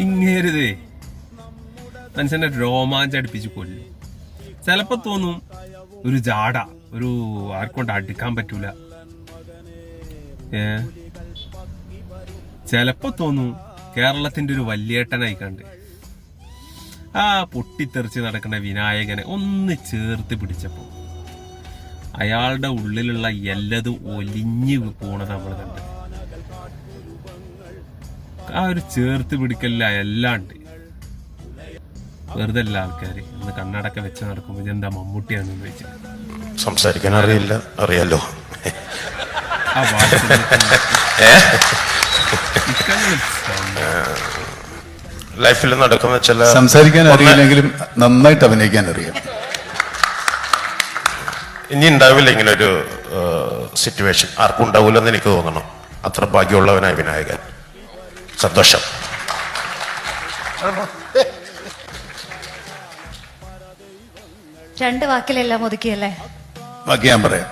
ഇങ്ങേരുതേ മനുഷ്യന്റെ രോമാഞ്ചടിപ്പിച്ച് കൊല്ലും. ചിലപ്പോ തോന്നും ഒരു ജാട, ഒരു ആർക്കൊണ്ട് അടുക്കാൻ പറ്റൂല. ചിലപ്പോ തോന്നും കേരളത്തിന്റെ ഒരു വല്യേട്ടനായി കണ്ട് ആ പൊട്ടിത്തെറിച്ച് നടക്കുന്ന വിനായകനെ ഒന്ന് ചേർത്ത് പിടിച്ചപ്പോ അയാളുടെ ഉള്ളിലുള്ള എല്ലതും ഒലിഞ്ഞു പോണത് നമ്മൾ കണ്ട്. ആ ഒരു ചേർത്ത് പിടിക്കല്ല എല്ലാം ഉണ്ട്. വെറുതെ അല്ല ആൾക്കാര് ഇന്ന് കണ്ണടക്ക വെച്ച് നടക്കുമ്പോ ഇതെന്താ മമ്മൂട്ടിയാണെന്ന് ചോദിച്ചത്. സംസാരിക്കാൻ അറിയില്ല, അറിയാലോ. ആ ലൈഫിൽ നടക്കുന്ന ചില സംസാരിക്കാൻ അറിയില്ലെങ്കിലും നന്നായിട്ട് അഭിനയിക്കാൻ അറിയാം. ഇനി ഉണ്ടാവില്ല ഇങ്ങനെ ഒരു സിറ്റുവേഷൻ, ആർക്കും ഉണ്ടാവില്ലെന്ന് എനിക്ക് തോന്നണം. അത്ര ഭാഗ്യമുള്ളവനായ വിനായകൻ. സന്തോഷം. രണ്ട് വാക്കിലെല്ലാം ഒതുക്കിയല്ലേ? ബാക്കി ഞാൻ പറയാം.